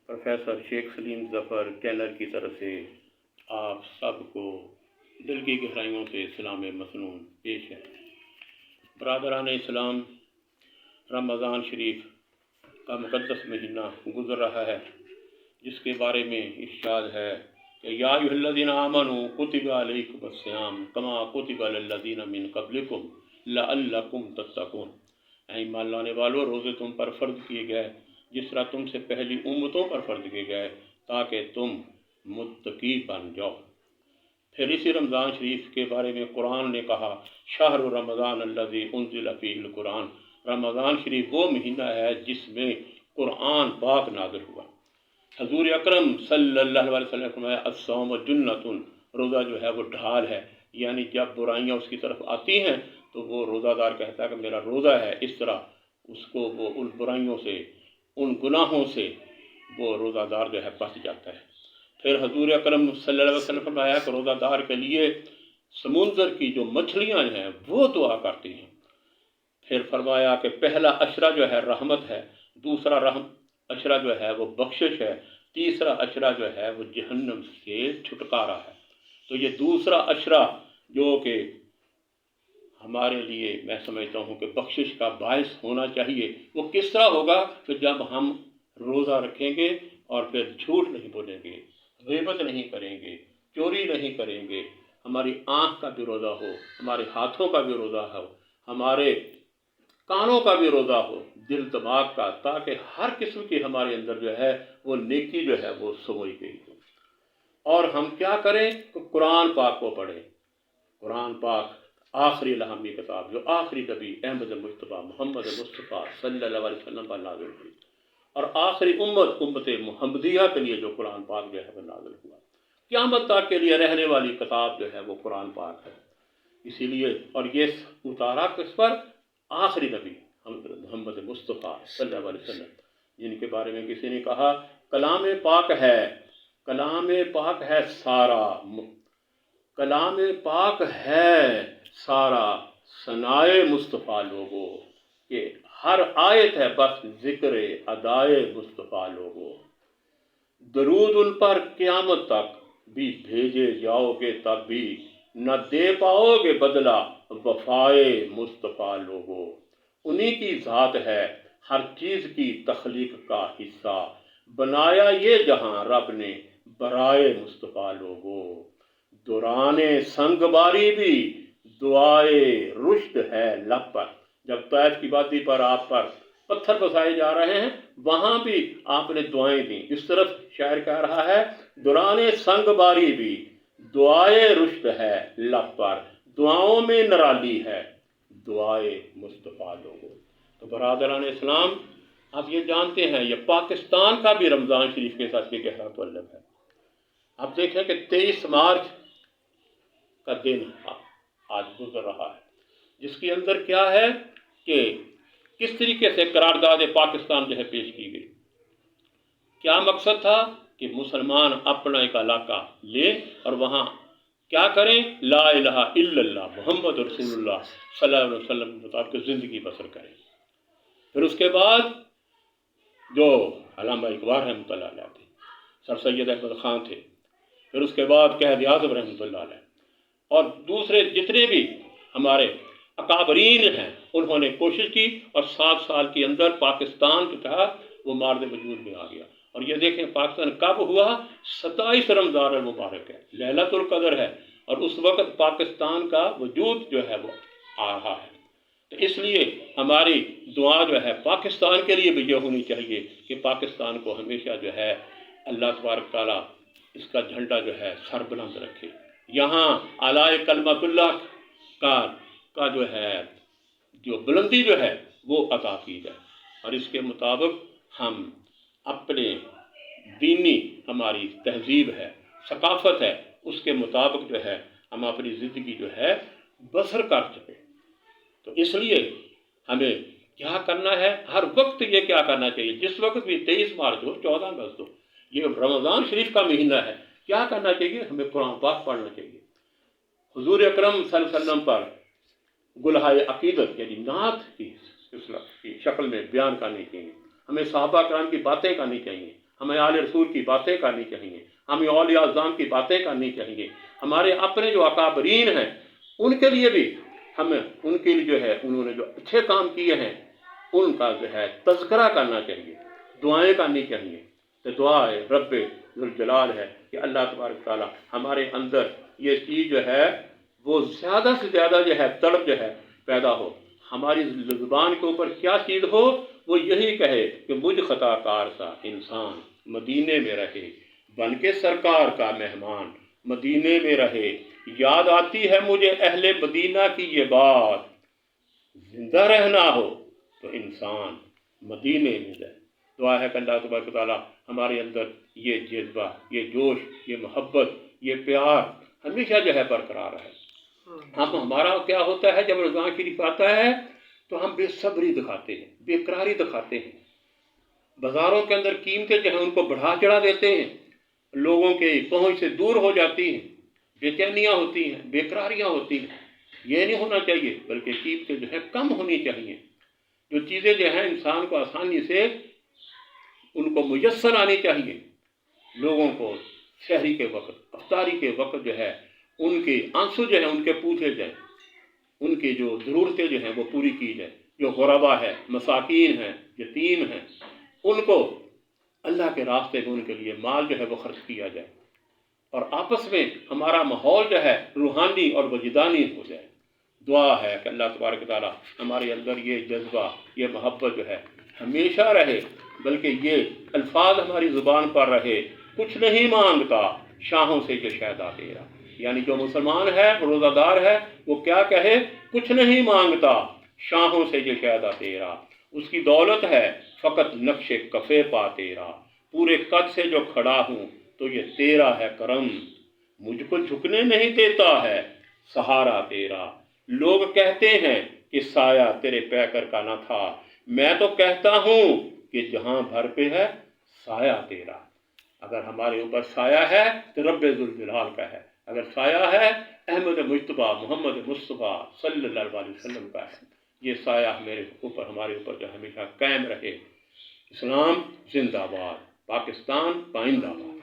Professor شیخ سلیم ظفر Keller کی طرف سے آپ سب کو دل کی گہرائیوں سے سلام مسنون پیش ہے۔ برادران اسلام، رمضان شریف کا مقدس مہینہ گزر رہا ہے، جس کے بارے میں ارشاد ہے کہ یا ایھا الذین آمنوا کتب علیکم الصیام کما کتب علی الذین من قبلکم لعلکم تتقون۔ اے ایمان لانے والو، روزے تم پر فرض کیے گئے جس طرح تم سے پہلی امتوں پر فرض کیے گئے تاکہ تم متقی بن جاؤ۔ پھر اسی رمضان شریف کے بارے میں قرآن نے کہا شہر رمضان الذی انزل فیہ القرآن، رمضان شریف وہ مہینہ ہے جس میں قرآن پاک نازل ہوا۔ حضور اکرم صلی اللہ علیہ وسلم نے فرمایا الصوم جنۃ، روزہ جو ہے وہ ڈھال ہے، یعنی جب برائیاں اس کی طرف آتی ہیں تو وہ روزہ دار کہتا ہے کہ میرا روزہ ہے، اس طرح اس کو وہ ان برائیوں سے، ان گناہوں سے وہ روزہ دار جو ہے بچ جاتا ہے۔ پھر حضور اکرم صلی اللہ علیہ وسلم نے فرمایا کہ روزہ دار کے لیے سمندر کی جو مچھلیاں ہیں وہ دعا کرتی ہیں۔ پھر فرمایا کہ پہلا عشرہ جو ہے رحمت ہے، دوسرا عشرہ جو ہے وہ بخشش ہے، تیسرا عشرہ جو ہے وہ جہنم سے چھٹکارا ہے۔ تو یہ دوسرا عشرہ جو کہ ہمارے لیے میں سمجھتا ہوں کہ بخشش کا باعث ہونا چاہیے، وہ کس طرح ہوگا کہ جب ہم روزہ رکھیں گے اور پھر جھوٹ نہیں بولیں گے، غیبت نہیں کریں گے، چوری نہیں کریں گے، ہماری آنکھ کا بھی روزہ ہو، ہمارے ہاتھوں کا بھی روزہ ہو، ہمارے کانوں کا بھی روزہ ہو، دل دماغ کا، تاکہ ہر قسم کی ہمارے اندر جو ہے وہ نیکی جو ہے وہ سموئی گئی ہو۔ اور ہم کیا کریں کہ قرآن پاک کو پڑھیں۔ قرآن پاک آخری الہامی کتاب جو آخری نبی احمد مصطفیٰ محمد مصطفیٰ صلی اللہ علیہ وسلم پر نازل ہوئی، اور آخری امت محمدیہ کے لیے جو قرآن پاک جو ہے وہ نازل ہوا، قیامت تک کے لیے رہنے والی کتاب جو ہے وہ قرآن پاک ہے۔ اسی لیے اور یہ اتارا کس پر؟ آخری نبی محمد مصطفیٰ صلی اللہ علیہ وسلم، جن کے بارے میں کسی نے کہا کلام پاک ہے، کلام پاک ہے سارا، کلام پاک ہے سارا ثنائے مصطفیٰ لوگو، کہ ہر آیت ہے بس ذکر ادائے مصطفیٰ لوگو، درود ان پر قیامت تک بھی بھیجے جاؤ گے تب بھی نہ دے پاؤ گے بدلہ وفائے مصطفیٰ لوگو۔ انہی کی ذات ہے ہر چیز کی تخلیق کا حصہ، بنایا یہ جہاں رب نے برائے مصطفیٰ لوگو، دوران سنگ باری بھی دعائے رشد ہے لب پر۔ جب طائف کی وادی پر آپ پر پتھر بسائے جا رہے ہیں وہاں بھی آپ نے دعائیں دیں۔ اس طرف شاعر کہہ رہا ہے دوران سنگ باری بھی دعائے رشد ہے لب پر، دعاؤں میں نرالی ہے دعائے مصطفیٰ لوگوں۔ تو برادران اسلام، آپ یہ جانتے ہیں یہ پاکستان کا بھی رمضان شریف کے ساتھ یہ گہرا تعلق ہے۔ آپ دیکھیں کہ 23 مارچ کا دن آج گزر رہا ہے، جس کے اندر کیا ہے کہ کس طریقے سے قرارداد پاکستان جو ہے پیش کی گئی۔ کیا مقصد تھا کہ مسلمان اپنا ایک علاقہ لیں اور وہاں کیا کریں؟ لا الہ الا اللہ محمد رسول اللہ صلی اللہ علیہ وسلم کے مطابق زندگی بسر کریں۔ پھر اس کے بعد جو علامہ اقبال رحمۃ اللہ علیہ تھے، سر سید احمد خان تھے، پھر اس کے بعد قائد اعظم رحمۃ اللہ علیہ اور دوسرے جتنے بھی ہمارے اکابرین ہیں، انہوں نے کوشش کی اور 7 سال کے اندر پاکستان جو تھا وہ مارد وجود میں آ گیا۔ اور یہ دیکھیں پاکستان کب ہوا؟ 27 رمضان المبارک ہے، لیلۃ القدر ہے، اور اس وقت پاکستان کا وجود جو ہے وہ آ رہا ہے۔ تو اس لیے ہماری دعا جو ہے پاکستان کے لیے بھی یہ ہونی چاہیے کہ پاکستان کو ہمیشہ جو ہے اللہ تبارک تعالیٰ اس کا جھنڈا جو ہے سر بلند رکھے، یہاں اعلیٰ کلمۃ اللہ کا جو ہے جو بلندی جو ہے وہ عطا کی جائے، اور اس کے مطابق ہم اپنے دینی ہماری تہذیب ہے، ثقافت ہے، اس کے مطابق جو ہے ہم اپنی زندگی جو ہے بسر کر سکیں۔ تو اس لیے ہمیں کیا کرنا ہے؟ ہر وقت یہ کیا کرنا چاہیے؟ جس وقت بھی 23 مارچ ہو، 14 اگست ہو، یہ رمضان شریف کا مہینہ ہے، کیا کرنا چاہیے؟ ہمیں قرآن پاک پڑھنا چاہیے، حضور اکرم صلی اللہ علیہ وسلم پر گلہائے عقیدت یعنی نعت کی شکل میں بیان کرنی چاہیے، ہمیں صحابہ کرام کی باتیں کرنی چاہیے، ہمیں آل رسول کی باتیں کرنی چاہیے، ہمیں اولیاء اعظام کی باتیں کرنی چاہیے، ہمارے اپنے جو اکابرین ہیں ان کے لیے بھی ہمیں ان کے لیے جو ہے انہوں نے جو اچھے کام کیے ہیں ان کا جو ہے تذکرہ کرنا چاہیے، دعائیں کرنی چاہیے۔ تو دعا ہے رب ذوالجلال ہے کہ اللہ تبارک تعالیٰ ہمارے اندر یہ چیز جو ہے وہ زیادہ سے زیادہ جو ہے طلب جو ہے پیدا ہو، ہماری زبان کے اوپر کیا چیز ہو وہ یہی کہے کہ مجھ خطا کار سا انسان مدینے میں رہے بن کے سرکار کا مہمان، مدینے میں رہے، یاد آتی ہے مجھے اہل مدینہ کی یہ بات، زندہ رہنا ہو تو انسان مدینے میں جائے۔ دعا ہے کہ اللہ تبارک تعالیٰ ہمارے اندر یہ جذبہ، یہ جوش، یہ محبت، یہ پیار ہمیشہ جو ہے برقرار رہے۔ ہمارا کیا ہوتا ہے جب رمضان شریف آتا ہے تو ہم بے صبری دکھاتے ہیں، بے قراری دکھاتے ہیں، بازاروں کے اندر قیمتیں جو ہیں ان کو بڑھا چڑھا دیتے ہیں، لوگوں کے پہنچ سے دور ہو جاتی ہیں، بے چینیاں ہوتی ہیں، بے قراریاں ہوتی ہیں۔ یہ نہیں ہونا چاہیے، بلکہ قیمتیں جو ہے کم ہونی چاہیے، جو چیزیں جو ہیں انسان کو آسانی سے ان کو میسر آنی چاہیے۔ لوگوں کو شہری کے وقت، افطاری کے وقت جو ہے ان کے آنسو جو ہیں ان کے پوچھے جائیں، ان کی جو ضرورتیں جو ہیں وہ پوری کی جائیں، جو غربا ہے، مساکین ہیں، یتیم ہیں، ان کو اللہ کے راستے میں ان کے لیے مال جو ہے وہ خرچ کیا جائے، اور آپس میں ہمارا ماحول جو ہے روحانی اور وجدانی ہو جائے۔ دعا ہے کہ اللہ تبارک تعالیٰ ہمارے اندر یہ جذبہ، یہ محبت جو ہے ہمیشہ رہے، بلکہ یہ الفاظ ہماری زبان پر رہے، کچھ نہیں مانگتا شاہوں سے جو شیدا تیرا، یعنی جو مسلمان ہے، روزہ دار ہے، وہ کیا کہے؟ کچھ نہیں مانگتا شاہوں سے جو شیدا تیرا، اس کی دولت ہے فقط نقش کفے پا تیرا، پورے قد سے جو کھڑا ہوں تو یہ تیرا ہے کرم، مجھ کو جھکنے نہیں دیتا ہے سہارا تیرا۔ لوگ کہتے ہیں کہ سایہ تیرے پیکر کا نہ تھا، میں تو کہتا ہوں کہ جہاں بھر پہ ہے سایہ تیرا۔ اگر ہمارے اوپر سایہ ہے تو رب ذوالجلال کا ہے، اگر سایہ ہے احمد مجتبیٰ محمد مصطفیٰ صلی اللہ علیہ وسلم کا ہے۔ یہ سایہ میرے اوپر، ہمارے اوپر جو ہمیشہ قائم رہے۔ اسلام زندہ باد، پاکستان پائندہ باد۔